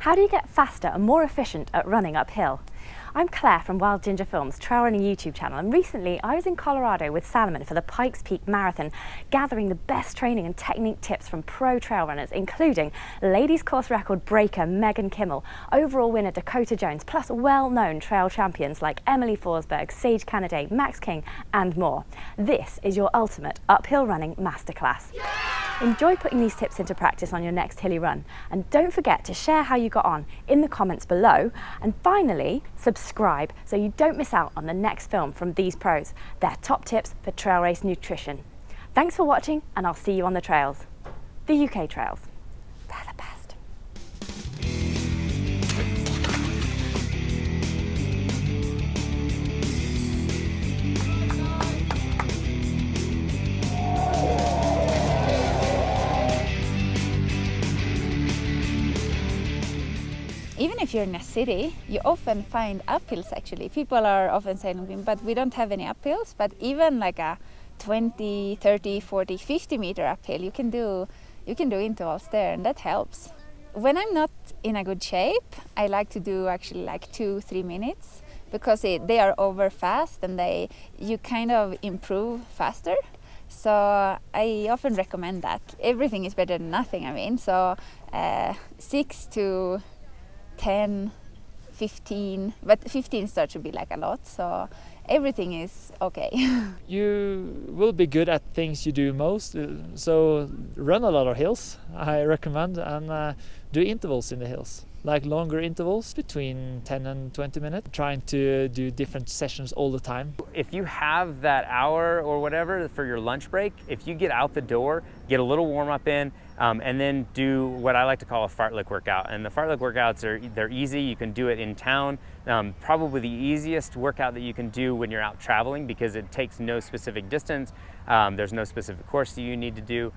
How do you get faster and more efficient at running uphill? I'm Claire from Wild Ginger Film's trail running YouTube channel, and recently I was in Colorado with Salomon for the Pikes Peak Marathon, gathering the best training and technique tips from pro trail runners, including ladies course record breaker Megan Kimmel, overall winner Dakota Jones, plus well-known trail champions like Emelie Forsberg, Canaday, Max King and more. This is your ultimate uphill running masterclass. Enjoy putting these tips into practice on your next hilly run, and don't forget to share how you got on in the comments below, and finally subscribe so you don't miss out on the next film from these pros, their top tips for trail race nutrition. Thanks for watching, and I'll see you on the trails. The UK trails, they're the best. Even if you're in a city, you often find uphills actually. People are often saying, but we don't have any uphills, but even like a 20, 30, 40, 50 meter uphill, you can do intervals there, and that helps. When I'm not in a good shape, I like to do actually like 2-3 minutes, because they are over fast and you kind of improve faster. So I often recommend that. Everything is better than nothing, I mean. So 6 to 10, 15, but 15 starts to be like a lot, so everything is okay. You will be good at things you do most, so run a lot of hills, I recommend, and do intervals in the hills, like longer intervals between 10 and 20 minutes, trying to do different sessions all the time. If you have that hour or whatever for your lunch break, if you get out the door, get a little warm up in, and then do what I like to call a fartlek workout. And the fartlek workouts they're easy. You can do it in town. Probably the easiest workout that you can do when you're out traveling, because it takes no specific distance. There's no specific course that you need to do.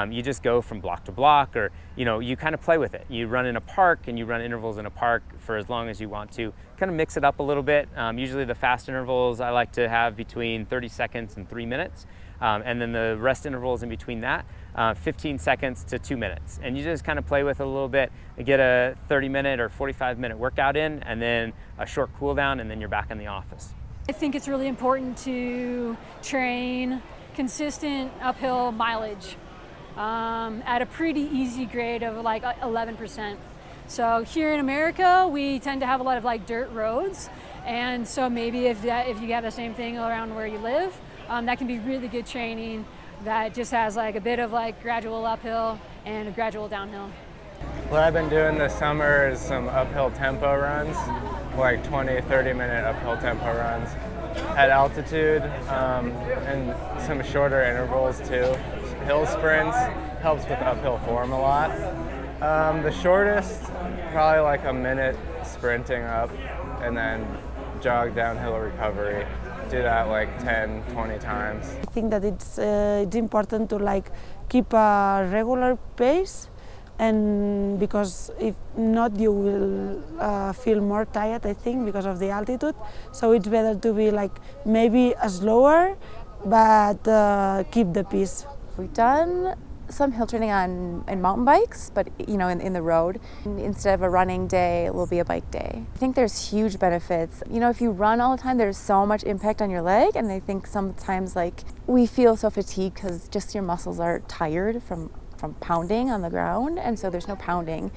You just go from block to block, or you kind of play with it. You run in a park and you run intervals in a park for as long as you want to. Kind of mix it up a little bit. Usually the fast intervals I like to have between 30 seconds and 3 minutes. And then the rest intervals in between that, 15 seconds to 2 minutes. And you just kind of play with it a little bit, get a 30-minute or 45-minute workout in, and then a short cool down, and then you're back in the office. I think it's really important to train consistent uphill mileage at a pretty easy grade of like 11%. So here in America, we tend to have a lot of like dirt roads, and so maybe if you have the same thing around where you live, that can be really good training that just has like a bit of like gradual uphill and a gradual downhill. What I've been doing this summer is some uphill tempo runs, like 20-30 minute uphill tempo runs at altitude, and some shorter intervals too. Hill sprints helps with uphill form a lot. The shortest, probably like a minute sprinting up, and then jog downhill recovery. Do that like 10-20 times. I think that it's important to like keep a regular pace, and because if not you will feel more tired, I think, because of the altitude. So it's better to be like maybe slower, but keep the pace. We've done some hill training in mountain bikes, but in the road. Instead of a running day, it will be a bike day. I think there's huge benefits. If you run all the time, there's so much impact on your leg, and I think sometimes like we feel so fatigued because just your muscles are tired from pounding on the ground, and so there's no pounding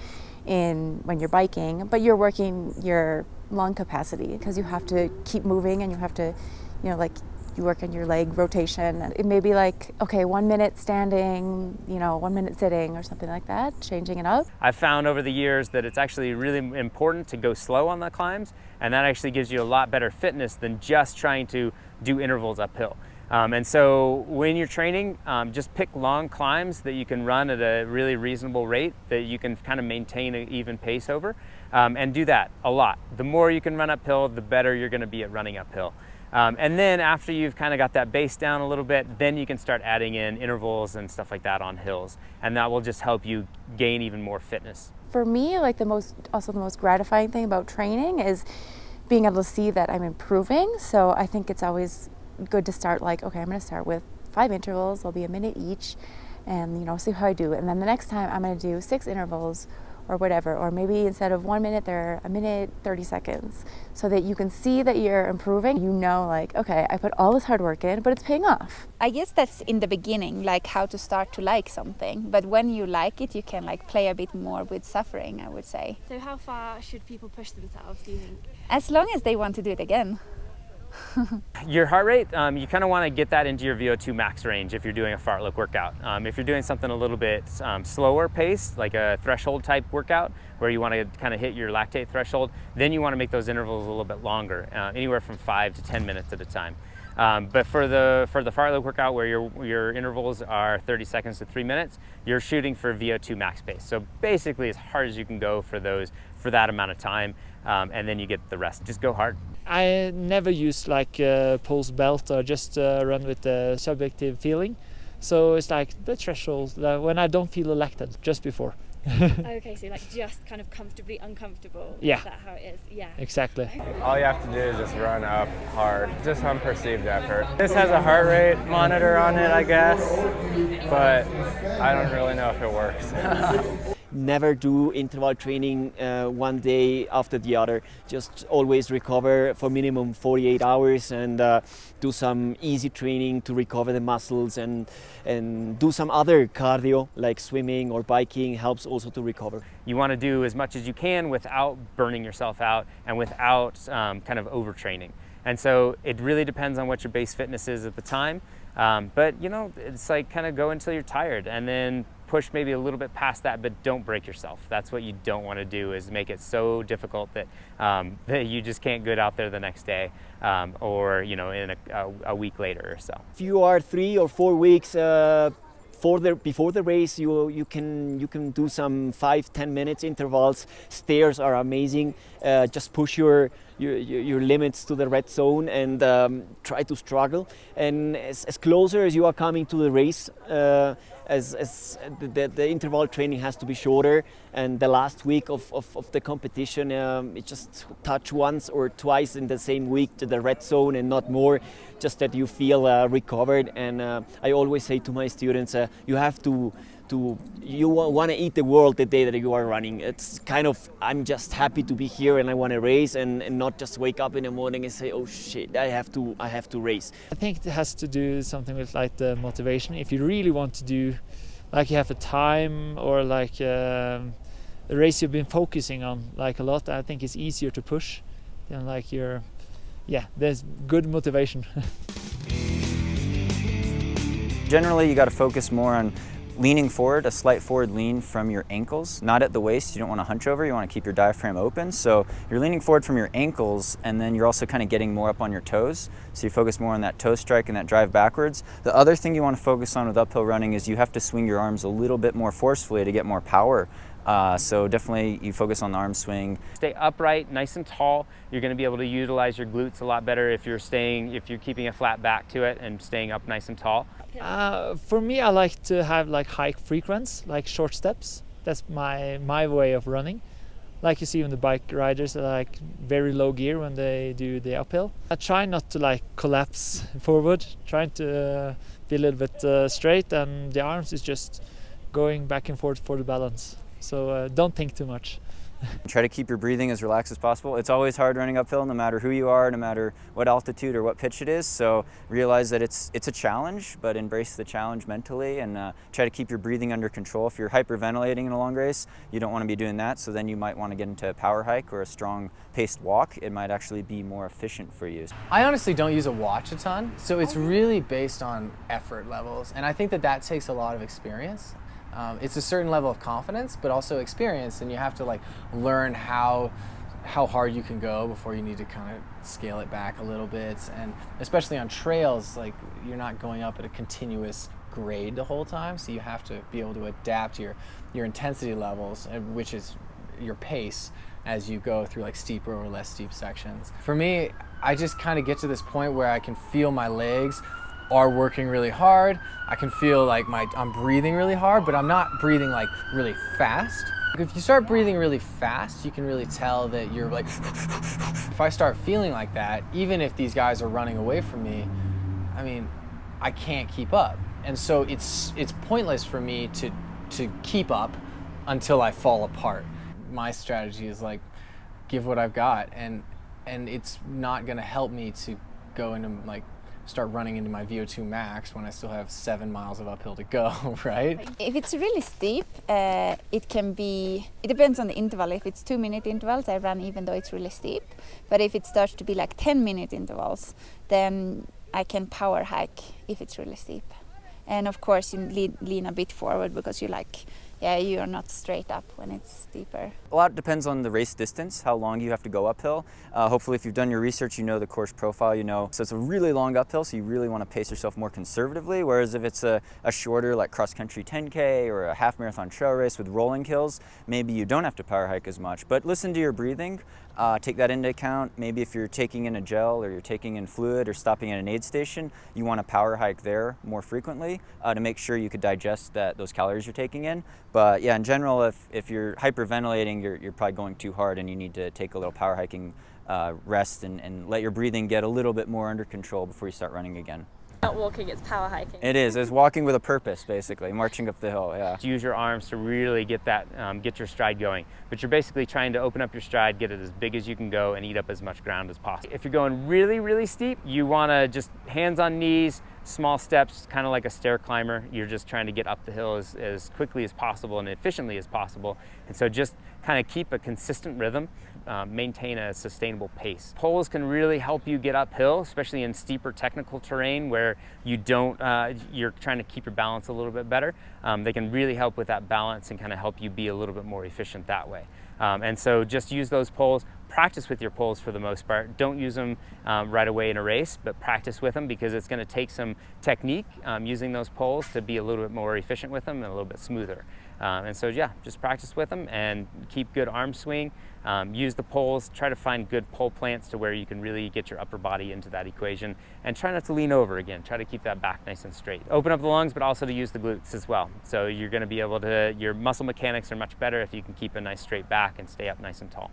when you're biking, but you're working your lung capacity because you have to keep moving, and you have to, you work on your leg rotation. It may be like, okay, 1 minute standing, 1 minute sitting or something like that, changing it up. I've found over the years that it's actually really important to go slow on the climbs, and that actually gives you a lot better fitness than just trying to do intervals uphill. And so when you're training, just pick long climbs that you can run at a really reasonable rate that you can kind of maintain an even pace over, and do that a lot. The more you can run uphill, the better you're going to be at running uphill. And then after you've kind of got that base down a little bit, then you can start adding in intervals and stuff like that on hills, and that will just help you gain even more fitness. For me, like the most gratifying thing about training is being able to see that I'm improving. So I think it's always good to start like, okay, I'm going to start with 5 intervals, they'll be a minute each, and see how I do. And then the next time I'm going to do 6 intervals or whatever, or maybe instead of 1 minute, they're 1 minute 30 seconds, so that you can see that you're improving. You know, like, okay, I put all this hard work in, but it's paying off. I guess that's in the beginning, like how to start to like something. But when you like it, you can like play a bit more with suffering, I would say. So how far should people push themselves, do you think? As long as they want to do it again. Your heart rate, you kind of want to get that into your VO2 max range if you're doing a fartlek workout. If you're doing something a little bit slower paced, like a threshold type workout, where you want to kind of hit your lactate threshold, then you want to make those intervals a little bit longer, anywhere from 5 to 10 minutes at a time. But for the fartlek workout, where your intervals are 30 seconds to 3 minutes, you're shooting for VO2 max pace. So basically as hard as you can go for that amount of time, and then you get the rest. Just go hard. I never use like pulse belt or just run with the subjective feeling. So it's like the threshold when I don't feel elected just before. Okay, so like just kind of comfortably uncomfortable. Yeah. Is that how it is? Yeah. Exactly. All you have to do is just run up hard, just unperceived effort. This has a heart rate monitor on it, I guess, but I don't really know if it works. Never do interval training one day after the other. Just always recover for minimum 48 hours and do some easy training to recover the muscles, and do some other cardio like swimming or biking helps also to recover. You want to do as much as you can without burning yourself out and without kind of overtraining. And so it really depends on what your base fitness is at the time. But you know, it's like kind of go until you're tired and then push maybe a little bit past that, but don't break yourself. That's what you don't want to do, is make it so difficult that that you just can't get out there the next day, or you know, in a week later or so. If you are 3 or 4 weeks before the race, you can do some 5-10 minutes intervals. Stairs are amazing. Just push your limits to the red zone and try to struggle. And as closer as you are coming to the race, as the interval training has to be shorter, and the last week of the competition, it just touch once or twice in the same week to the red zone and not more, just that you feel recovered. And I always say to my students, you have to you want to eat the world the day that you are running. It's kind of, I'm just happy to be here and I want to race, and not just wake up in the morning and say, oh shit, I have to race. I think it has to do something with like the motivation. If you really want to do, like you have a time or like a race you've been focusing on like a lot, I think it's easier to push than like there's good motivation. Generally, you got to focus more on leaning forward, a slight forward lean from your ankles, not at the waist. You don't want to hunch over, you want to keep your diaphragm open. So you're leaning forward from your ankles, and then you're also kind of getting more up on your toes. So you focus more on that toe strike and that drive backwards. The other thing you want to focus on with uphill running is you have to swing your arms a little bit more forcefully to get more power. So definitely you focus on the arm swing. Stay upright, nice and tall. You're going to be able to utilize your glutes a lot better if you're keeping a flat back to it and staying up nice and tall. For me, I like to have like high frequency, like short steps. That's my way of running. Like you see when the bike riders are like very low gear when they do the uphill. I try not to like collapse forward, trying to be a little bit straight, and the arms is just going back and forth for the balance. So don't think too much. Try to keep your breathing as relaxed as possible. It's always hard running uphill, no matter who you are, no matter what altitude or what pitch it is. So realize that it's a challenge, but embrace the challenge mentally, and try to keep your breathing under control. If you're hyperventilating in a long race, you don't want to be doing that. So then you might want to get into a power hike or a strong paced walk. It might actually be more efficient for you. I honestly don't use a watch a ton, so it's really based on effort levels, and I think that takes a lot of experience. It's a certain level of confidence, but also experience, and you have to like learn how hard you can go before you need to kind of scale it back a little bit. And especially on trails, like you're not going up at a continuous grade the whole time, so you have to be able to adapt your intensity levels, which is your pace, as you go through like steeper or less steep sections. For me, I just kind of get to this point where I can feel my legs are working really hard. I can feel like I'm breathing really hard, but I'm not breathing like really fast. If you start breathing really fast, you can really tell that you're like, if I start feeling like that, even if these guys are running away from me, I mean, I can't keep up. And so it's pointless for me to keep up until I fall apart. my strategy is like, give what I've got, and it's not going to help me to go into like start running into my VO2 max when I still have 7 miles of uphill to go, right? If it's really steep, it depends on the interval. If it's 2-minute intervals, I run even though it's really steep. But if it starts to be like 10-minute intervals, then I can power hike if it's really steep. And of course you lean a bit forward because you are not straight up when it's steeper. A lot depends on the race distance, how long you have to go uphill. Hopefully if you've done your research, you know the course profile, you know. So it's a really long uphill, so you really want to pace yourself more conservatively, whereas if it's a shorter like cross-country 10K or a half marathon trail race with rolling hills, maybe you don't have to power hike as much. But listen to your breathing, take that into account. Maybe if you're taking in a gel or you're taking in fluid or stopping at an aid station, you want to power hike there more frequently to make sure you could digest those calories you're taking in. But yeah, in general, if you're hyperventilating, you're probably going too hard and you need to take a little power hiking rest and let your breathing get a little bit more under control before you start running again. Not walking, it's power hiking. It is. It's walking with a purpose, basically, marching up the hill, yeah. Use your arms to really get your stride going. But you're basically trying to open up your stride, get it as big as you can go, and eat up as much ground as possible. If you're going really, really steep, you want to just hands on knees, small steps, kind of like a stair climber. You're just trying to get up the hill as quickly as possible and efficiently as possible. And so just kind of keep a consistent rhythm, maintain a sustainable pace. Poles can really help you get uphill, especially in steeper technical terrain where you're trying to keep your balance a little bit better. They can really help with that balance and kind of help you be a little bit more efficient that way. And so just use those poles, practice with your poles for the most part. Don't use them right away in a race, but practice with them because it's going to take some technique using those poles to be a little bit more efficient with them and a little bit smoother. And so yeah, just practice with them and keep good arm swing. Use the poles, try to find good pole plants to where you can really get your upper body into that equation, and try not to lean over again. Try to keep that back nice and straight. Open up the lungs, but also to use the glutes as well. So you're going to be able to, your muscle mechanics are much better if you can keep a nice straight back and stay up nice and tall.